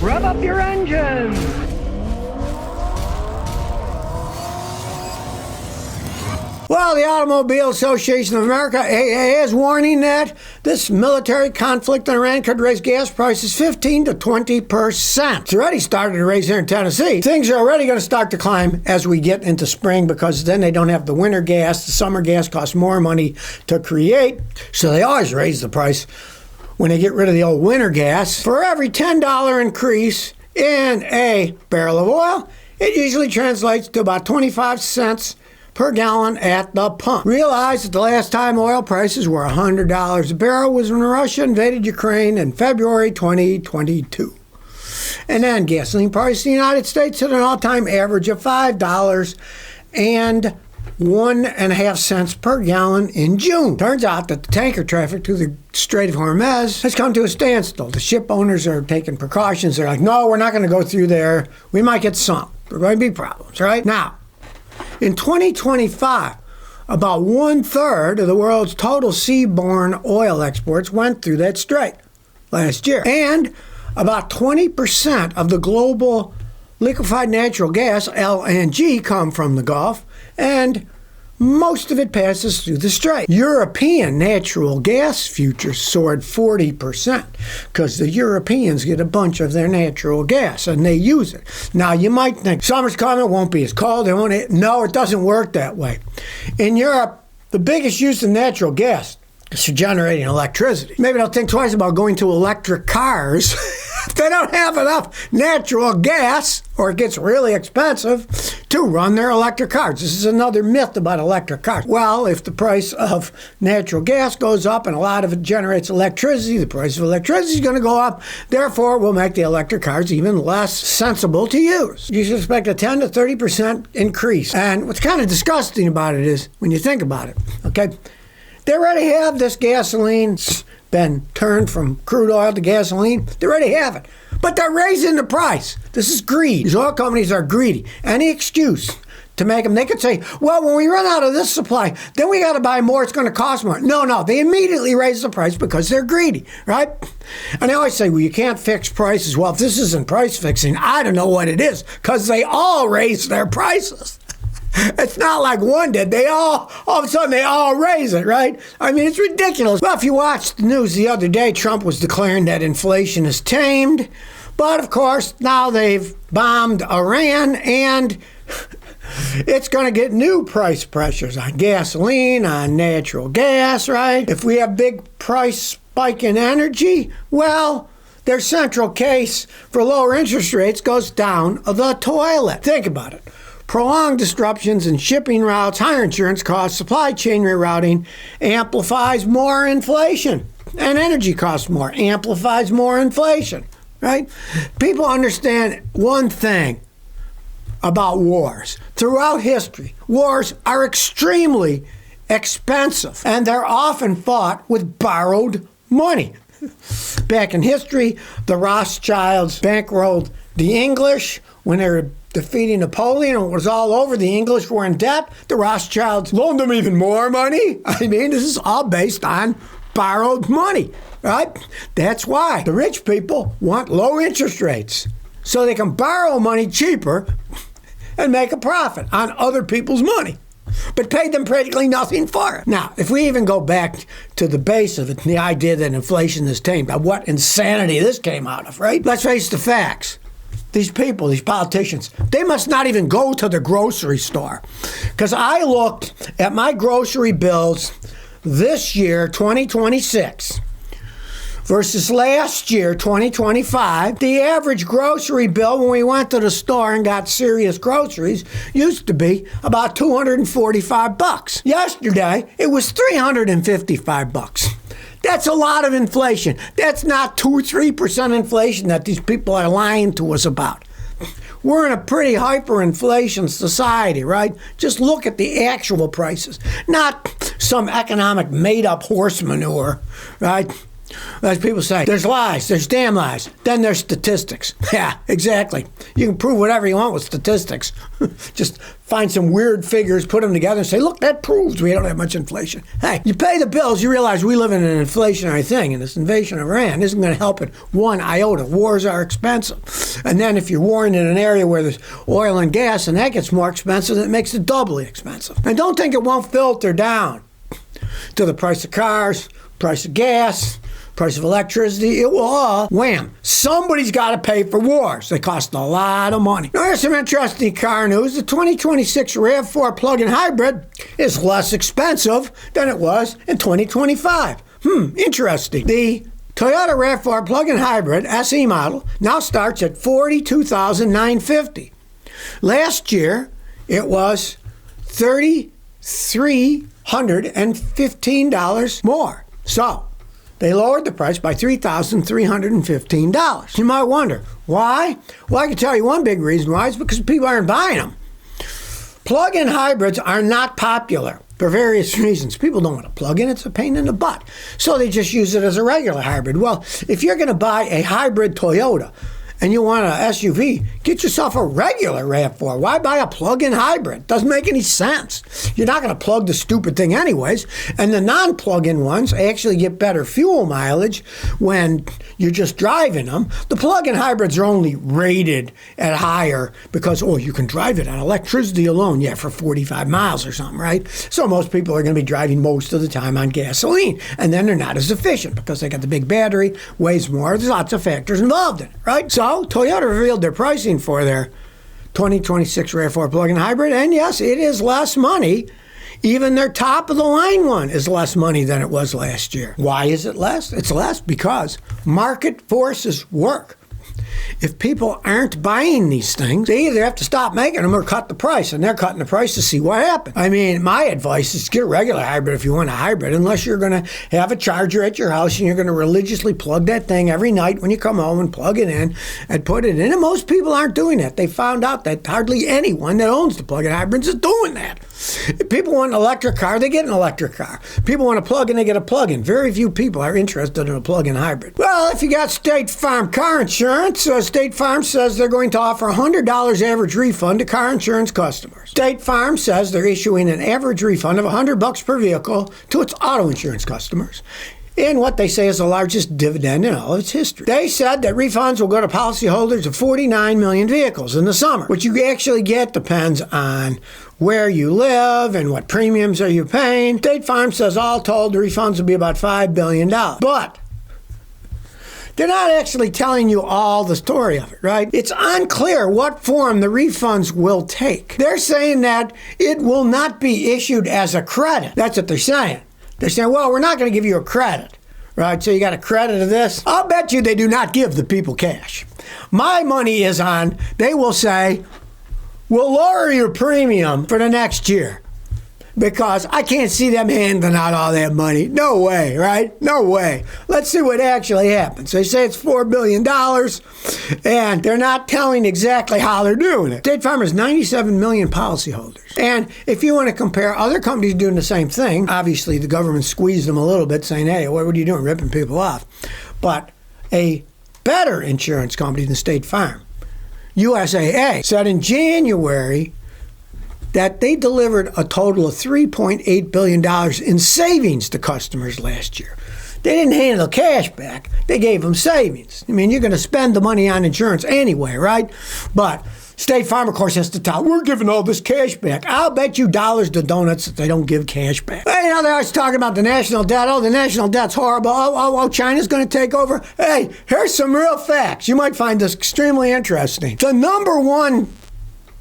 Rev up your engines! Well, the Automobile Association of America, AAA, is warning that this military conflict in Iran could raise gas prices 15 to 20%. It's already started to raise here in Tennessee. Things are already going to start to climb as we get into spring because then they don't have the winter gas. The summer gas costs more money to create, so they always raise the price when they get rid of the old winter gas. For every $10 increase in a barrel of oil, it usually translates to about 25 cents per gallon at the pump. Realize that the last time oil prices were $100 a barrel was when Russia invaded Ukraine in February 2022. And then gasoline prices in the United States hit an all-time average of $5 and 1.5 cents per gallon in June. Turns out that the tanker traffic through the Strait of Hormuz has come to a standstill. The ship owners are taking precautions. They're like, no, we're not going to go through there. We might get sunk. There are going to be problems, right? Now, in 2025, about 1/3 of the world's total seaborne oil exports went through that strait last year. And about 20% of the global liquefied natural gas, LNG, come from the Gulf, and most of it passes through the strait. European natural gas futures soared 40% because the Europeans get a bunch of their natural gas and they use it. Now, you might think summer's coming, it won't be as cold. No, it doesn't work that way. In Europe, the biggest use of natural gas is for generating electricity. Maybe they'll think twice about going to electric cars if they don't have enough natural gas, or it gets really expensive, to run their electric cars. This is another myth about electric cars. Well, if the price of natural gas goes up and a lot of it generates electricity, the price of electricity is going to go up. Therefore, we'll make the electric cars even less sensible to use. You should expect a 10 to 30% increase. And what's kind of disgusting about it is, when you think about it, okay, they already have this gasoline been turned from crude oil to gasoline. They already have it. But they're raising the price. This is greed. These oil companies are greedy. Any excuse to make them, they could say, well, when we run out of this supply, then we got to buy more. It's going to cost more. No. They immediately raise the price because they're greedy, right? And they always say, well, you can't fix prices. Well, if this isn't price fixing, I don't know what it is, because they all raise their prices. It's not like one did. All of a sudden, they all raise it, right? I mean, it's ridiculous. Well, if you watched the news the other day, Trump was declaring that inflation is tamed. But, of course, now they've bombed Iran, and it's going to get new price pressures on gasoline, on natural gas, right? If we have big price spike in energy, well, their central case for lower interest rates goes down the toilet. Think about it. Prolonged disruptions in shipping routes, higher insurance costs, supply chain rerouting amplifies more inflation. And energy costs more, amplifies more inflation, right? People understand one thing about wars. Throughout history, wars are extremely expensive, and they're often fought with borrowed money. Back in history, the Rothschilds bankrolled the English when they were defeating Napoleon. It was all over. The English were in debt. The Rothschilds loaned them even more money. I mean, this is all based on borrowed money, right? That's why the rich people want low interest rates, so they can borrow money cheaper and make a profit on other people's money, but paid them practically nothing for it. Now, if we even go back to the base of it, the idea that inflation is tamed, what insanity this came out of, right? Let's face the facts. These people, these politicians, they must not even go to the grocery store. Because I looked at my grocery bills this year, 2026, versus last year, 2025. The average grocery bill when we went to the store and got serious groceries used to be about $245. Yesterday, it was $355. That's a lot of inflation. That's not 2 or 3% inflation that these people are lying to us about. We're in a pretty hyperinflation society, right? Just look at the actual prices, not some economic made-up horse manure, right? As people say, there's lies, there's damn lies, then there's statistics. Yeah, exactly. You can prove whatever you want with statistics. Just find some weird figures, put them together and say, look, that proves we don't have much inflation. Hey, you pay the bills, you realize we live in an inflationary thing, and this invasion of Iran isn't going to help it one iota. Wars are expensive. And then if you're warring in an area where there's oil and gas and that gets more expensive, it makes it doubly expensive. And don't think it won't filter down to the price of cars, price of gas, price of electricity. It will all, wham, somebody's got to pay for wars. They cost a lot of money. Now, here's some interesting car news. The 2026 RAV4 plug-in hybrid is less expensive than it was in 2025. Interesting. The Toyota RAV4 plug-in hybrid SE model now starts at $42,950. Last year, it was $3,315 more. So, they lowered the price by $3,315. You might wonder, why? Well, I can tell you one big reason why. It's because people aren't buying them. Plug-in hybrids are not popular for various reasons. People don't want to plug in. It's a pain in the butt. So they just use it as a regular hybrid. Well, if you're going to buy a hybrid Toyota and you want an SUV, get yourself a regular RAV4. Why buy a plug-in hybrid? Doesn't make any sense. You're not going to plug the stupid thing anyways. And the non-plug-in ones actually get better fuel mileage when you're just driving them. The plug-in hybrids are only rated at higher because, you can drive it on electricity alone, for 45 miles or something, right? So most people are going to be driving most of the time on gasoline. And then they're not as efficient because they got the big battery, weighs more. There's lots of factors involved in it, right? So Toyota revealed their pricing for their 2026 RAV4 plug-in hybrid, and yes, it is less money. Even their top-of-the-line one is less money than it was last year. Why is it less? It's less because market forces work. If people aren't buying these things, they either have to stop making them or cut the price, and they're cutting the price to see what happens. I mean, my advice is get a regular hybrid if you want a hybrid, unless you're going to have a charger at your house and you're going to religiously plug that thing every night when you come home and plug it in and put it in. And most people aren't doing that. They found out that hardly anyone that owns the plug-in hybrids is doing that. If people want an electric car, they get an electric car. People want a plug-in, they get a plug-in. Very few people are interested in a plug-in hybrid. Well, if you got State Farm car insurance, State Farm says they're going to offer a $100 average refund to car insurance customers. State Farm says they're issuing an average refund of $100 per vehicle to its auto insurance customers, in what they say is the largest dividend in all of its history. They said that refunds will go to policyholders of 49 million vehicles in the summer. What you actually get depends on where you live and what premiums are you paying. State Farm says all told the refunds will be about $5 billion. But they're not actually telling you all the story of it, right? It's unclear what form the refunds will take. They're saying that it will not be issued as a credit. That's what they're saying. They're saying, well, we're not going to give you a credit, right? So you got a credit of this. I'll bet you they do not give the people cash. My money is on, they will say, we'll lower your premium for the next year, because I can't see them handing out all that money. No way, right? No way. Let's see what actually happens. They say it's $4 billion, and they're not telling exactly how they're doing it. State Farm has 97 million policyholders. And if you want to compare other companies doing the same thing, obviously the government squeezed them a little bit, saying, hey, what are you doing, ripping people off? But a better insurance company than State Farm, USAA, said in January that they delivered a total of $3.8 billion in savings to customers last year. They didn't handle cash back. They gave them savings. I mean, you're going to spend the money on insurance anyway, right? But State Farm, of course, has to tell, we're giving all this cash back. I'll bet you dollars to donuts that they don't give cash back. Hey, they're always talking about the national debt. Oh, the national debt's horrible. Oh, China's going to take over. Hey, here's some real facts. You might find this extremely interesting. The number one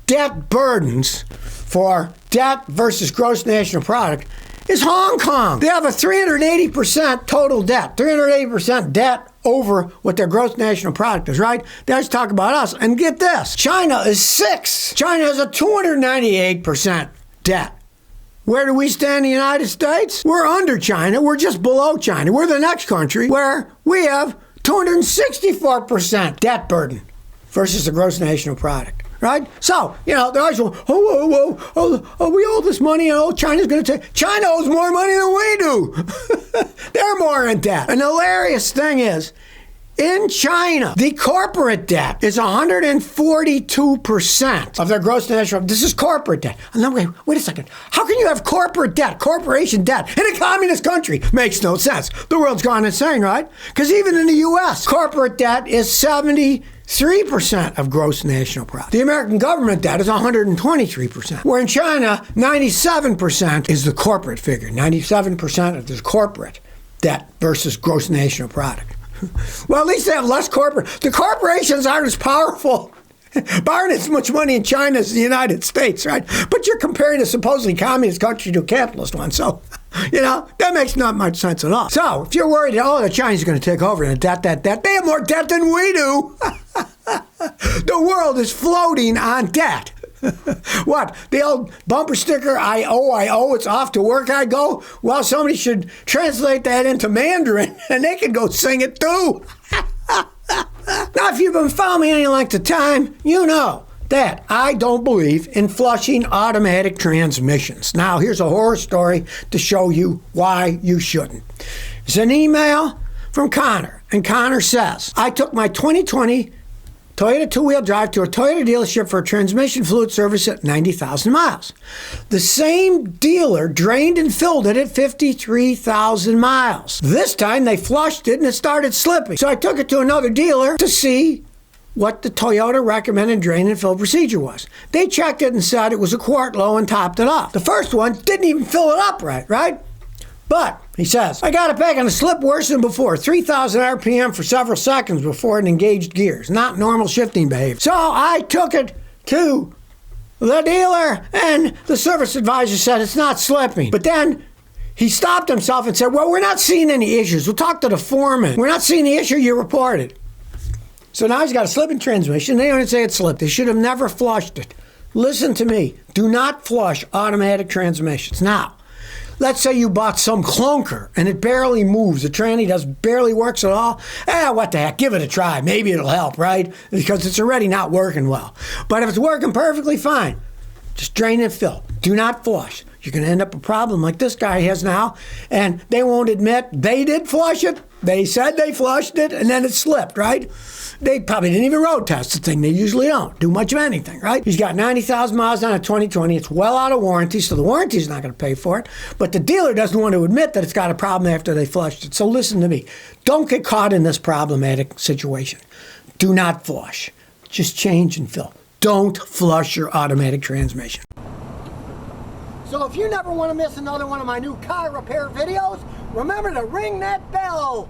debt burdens for debt versus gross national product is Hong Kong. They have a 380% total debt, 380% debt over what their gross national product is, right? Let's talk about us. And get this, China is 6. China has a 298% debt. Where do we stand in the United States? We're under China. We're just below China. We're the next country where we have 264% debt burden versus the gross national product. Right? So, they're always going, oh, we owe this money, China's going to take. China owes more money than we do. They're more in debt. And the hilarious thing is, in China, the corporate debt is 142% of their gross national. This is corporate debt. And then wait a second. How can you have corporate debt, corporation debt, in a communist country? Makes no sense. The world's gone insane, right? Because even in the U.S., corporate debt is 73% of gross national product. The American government debt is 123%. Where in China, 97% is the corporate figure. 97% of the corporate debt versus gross national product. Well, at least they have less corporate. The corporations aren't as powerful, borrowing as much money in China as the United States, right? But you're comparing a supposedly communist country to a capitalist one, so, that makes not much sense at all. So, if you're worried, the Chinese are going to take over and debt, they have more debt than we do. The world is floating on debt. What? The old bumper sticker, I owe, it's off to work I go? Well, somebody should translate that into Mandarin, and they could go sing it too. Now, if you've been following me any length of time, you know that I don't believe in flushing automatic transmissions. Now, here's a horror story to show you why you shouldn't. It's an email from Connor, and Connor says, I took my 2020 Toyota two-wheel drive to a Toyota dealership for a transmission fluid service at 90,000 miles. The same dealer drained and filled it at 53,000 miles. This time they flushed it and it started slipping. So I took it to another dealer to see what the Toyota recommended drain and fill procedure was. They checked it and said it was a quart low and topped it off. The first one didn't even fill it up right? But, he says, I got it back on a slip worse than before. 3,000 RPM for several seconds before it engaged gears. Not normal shifting behavior. So I took it to the dealer, and the service advisor said it's not slipping. But then he stopped himself and said, well, we're not seeing any issues. We'll talk to the foreman. We're not seeing the issue you reported. So now he's got a slipping transmission. They don't say it slipped. They should have never flushed it. Listen to me. Do not flush automatic transmissions. Now, let's say you bought some clunker and it barely moves. The tranny barely works at all. What the heck? Give it a try. Maybe it'll help, right? Because it's already not working well. But if it's working perfectly fine, just drain and fill. Do not flush. You're going to end up a problem like this guy has now. And they won't admit they did flush it. They said they flushed it and then it slipped, right? They probably didn't even road test the thing. They usually don't do much of anything, right? He's got 90,000 miles on a 2020. It's well out of warranty, so the warranty's not going to pay for it. But the dealer doesn't want to admit that it's got a problem after they flushed it. So listen to me. Don't get caught in this problematic situation. Do not flush. Just change and fill. Don't flush your automatic transmission. So if you never want to miss another one of my new car repair videos, remember to ring that bell.